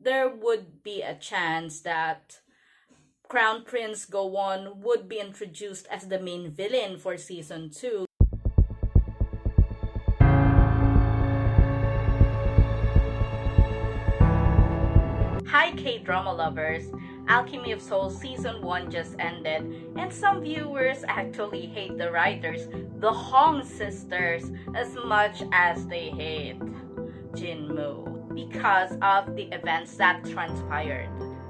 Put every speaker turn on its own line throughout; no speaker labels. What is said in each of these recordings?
there would be a chance that Crown Prince Gowon would be introduced as the main villain for season 2. Hi K-drama lovers! Alchemy of Souls season 1 just ended, and some viewers actually hate the writers, the Hong sisters, as much as they hate Jinmoo because of the events that transpired.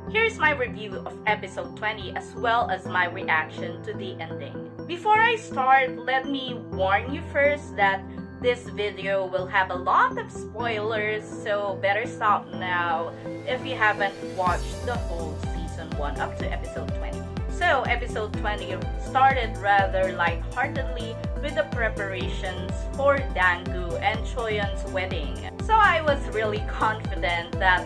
Here's my review of episode 20 as well as my reaction to the ending. Before I start, let me warn you first that this video will have a lot of spoilers, so better stop now if you haven't watched the whole season 1 up to episode 20. So, episode 20 started rather lightheartedly with the preparations for Danggu and Choyeon's wedding. So I was really confident that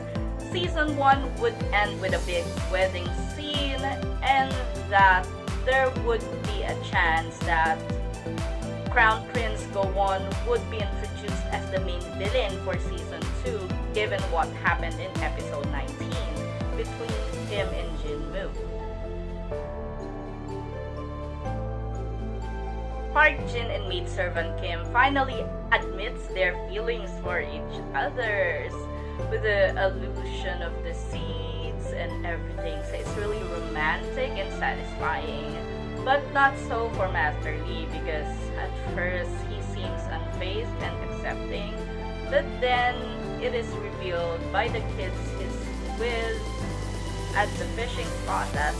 season 1 would end with a big wedding scene and that there would be a chance that Crown Prince Gowon would be introduced as the main villain for season 2 given what happened in episode 19 between him and Jinmoo. Park Jin and maidservant Kim finally admits their feelings for each other with the illusion of the seeds and everything. So it's really romantic and satisfying. But not so for Master Lee because at first he seems unfazed and accepting, but then it is revealed by the kids he's with at the fishing spot that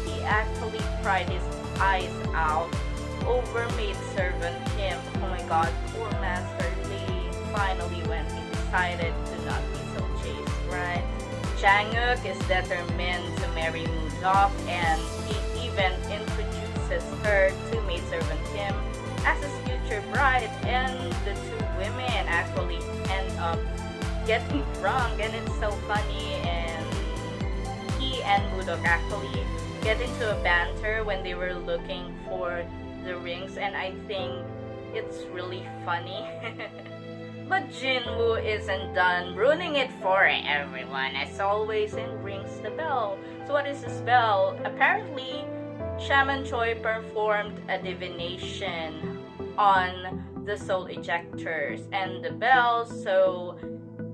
he actually cried his eyes out over maidservant Kim. Oh my god, poor Master Lee. Finally when he decided to not be so chaste, right? Jang-uk is determined to marry Moodok and he even introduces her to maidservant Kim as his future bride, and the two women actually end up getting drunk and it's so funny, and he and Moodok actually get into a banter when they were looking for the rings, and I think it's really funny. But Jinwoo isn't done ruining it for everyone as always and rings the bell. So what is this bell? Apparently Shaman Choi performed a divination on the soul ejectors and the bells, so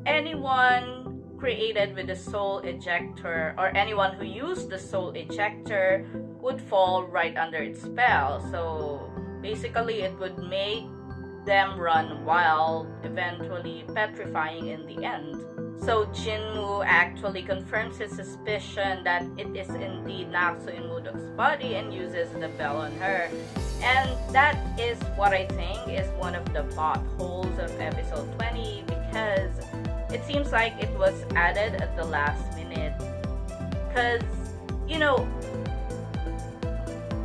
anyone created with the soul ejector or anyone who used the soul ejector would fall right under its spell. So basically it would make them run wild, eventually petrifying in the end. So Jinmoo actually confirms his suspicion that it is indeed Naksu in Moodok's body and uses the bell on her. And that is what I think is one of the plot holes of episode 20 because it seems like it was added at the last minute. Because, you know,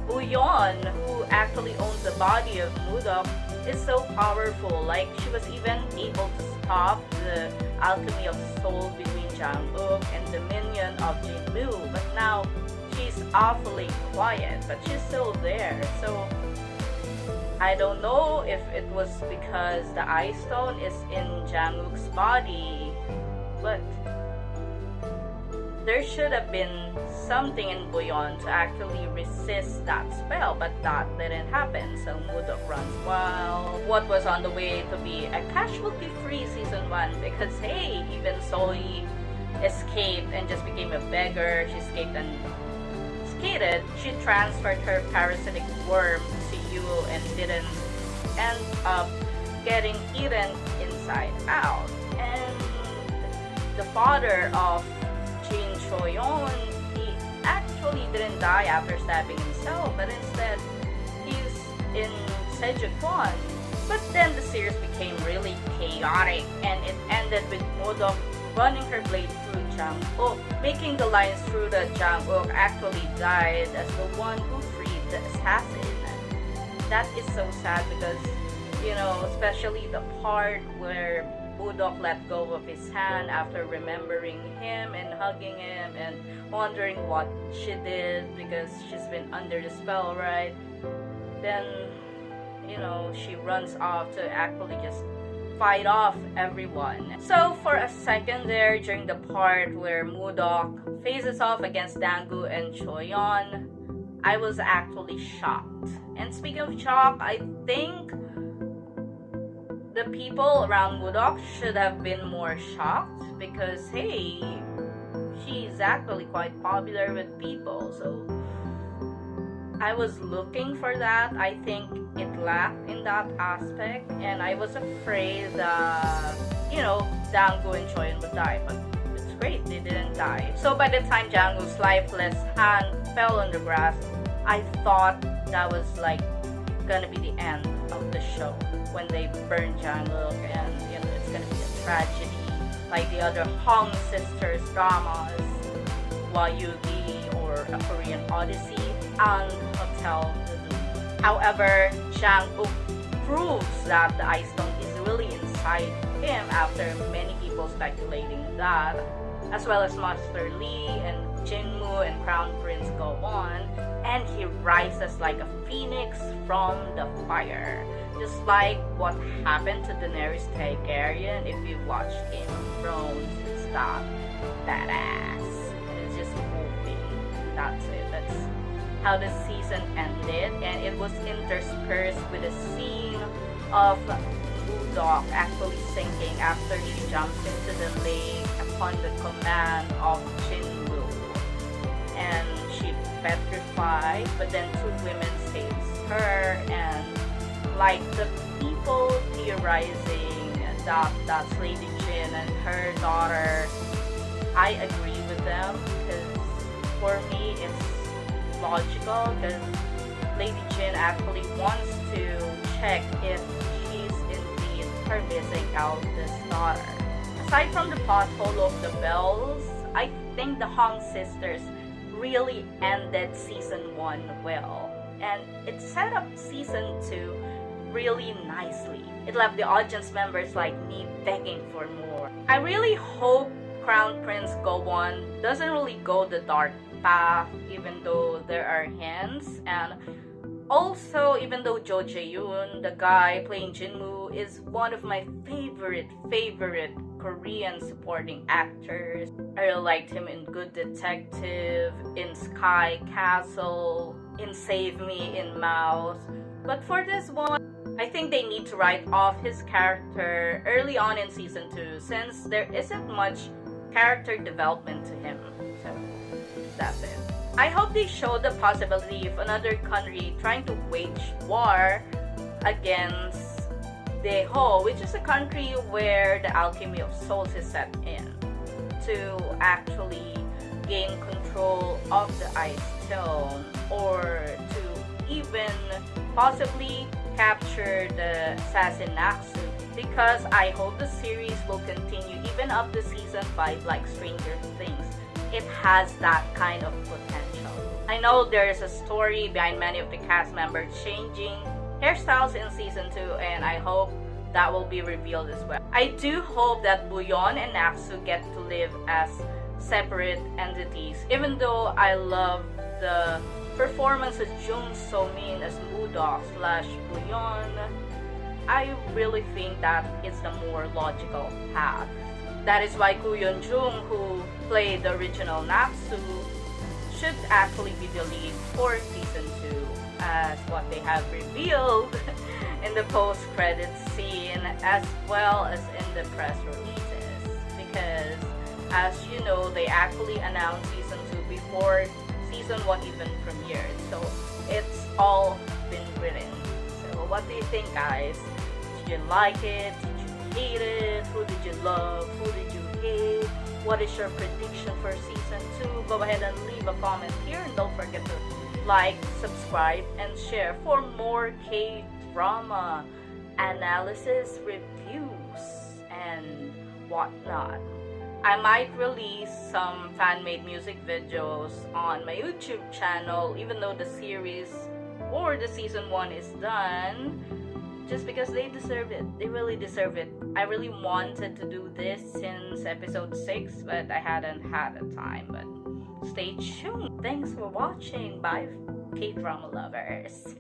Uyeon, who actually owns the body of Moodok, is so powerful. Like, she was even able to stop the alchemy of soul between Jang-uk and the minion of Jinmoo. But now, she's awfully quiet, but she's still there. So, I don't know if it was because the Eye Stone is in Jang-uk's body, but there should have been something in Buyeon to actually resist that spell, but that didn't happen. So Moodok runs wild. What was on the way to be a casualty-free season 1 because hey, even Soyi escaped and just became a beggar. She escaped and skated. She transferred her parasitic worm to Yule and didn't end up getting eaten inside out. And the father of Jin Choyeon, he actually didn't die after stabbing himself, but instead he's in Sejukwan. But then the series became really chaotic and it ended with Moodok running her blade through Jang-uk, making the lines through the Jang-uk actually died as the one who freed the assassin. That is so sad because, you know, especially the part where Moodok let go of his hand after remembering him and hugging him and wondering what she did because she's been under the spell, right? Then, you know, she runs off to actually just fight off everyone. So for a second there, during the part where Mudok faces off against Dangu and Choyon, I was actually shocked. And speaking of shock, I think the people around Mudok should have been more shocked because, hey, she's actually quite popular with people. So I was looking for that. I think it lacked in that aspect, and I was afraid that, Dangu and Choyon would die, but it's great, they didn't die. So by the time Jangu's lifeless hand fell on the grass, I thought that was like gonna be the end of the show when they burn Janguk, and it's gonna be a tragedy like the other Hong sisters dramas, Wayugi or A Korean Odyssey and Hotel Lulu. However, Janguk proves that the Ice Stone is really inside him after many people speculating that, as well as Master Lee and Jinmu and Crown Prince Gowon, and he rises like a phoenix from the fire. Just like what happened to Daenerys Targaryen. If you watched Game of Thrones, it's that badass. It's just moving. That's it. That's how the season ended, and it was interspersed with a scene of Mudok actually sinking after she jumps into the lake upon the command of Jinmu. And she petrified, but then two women saves her, and like the people theorizing that that's Lady Jin and her daughter, I agree with them, because for me it's logical, because Lady Jin actually wants to check if she's indeed her missing eldest daughter. Aside from the plot hole of the bells, I think the Hong sisters really ended season 1 well, and it set up season 2 really nicely. It left the audience members like me begging for more. I really hope Crown Prince Gowon doesn't really go the dark path, even though there are hints, and also even though Jo Jae-yoon, the guy playing Jinmu, is one of my favorite Korean supporting actors. I really liked him in Good Detective, in Sky Castle, in Save Me, in Mouse. But for this one, I think they need to write off his character early on in season 2, since there isn't much character development to him. So that's it. I hope they show the possibility of another country trying to wage war against Daeho, which is a country where the Alchemy of Souls is set in, to actually gain control of the Ice Stone, or to even possibly capture the assassin Naxu, because I hope the series will continue even up to season 5 like Stranger Things. It has that kind of potential. I know there's a story behind many of the cast members changing hairstyles in season 2, and I hope that will be revealed as well. I do hope that Buyeon and Naxu get to live as separate entities, even though I love the performance of Jung So-min as Mudok / Buyeon. I really think that is the more logical path. That is why Koo Yeon-jung, who played the original Naxu, should actually be the lead for season 2, as what they have revealed in the post-credits scene, as well as in the press releases. Because, as you know, they actually announced season 2 before season 1 even premiered. So it's all been written. So what do you think, guys? Did you like it? Did you hate it? Who did you love? Who did you hate? What is your prediction for season 2? Go ahead and leave a comment here, and don't forget to like, subscribe, and share for more K-drama analysis, reviews, and whatnot. I might release some fan-made music videos on my YouTube channel, even though the series or the season 1 is done, just because they deserve it. They really deserve it. I really wanted to do this since episode 6, but I hadn't had the time. But stay tuned. Thanks for watching. Bye, K-drama lovers.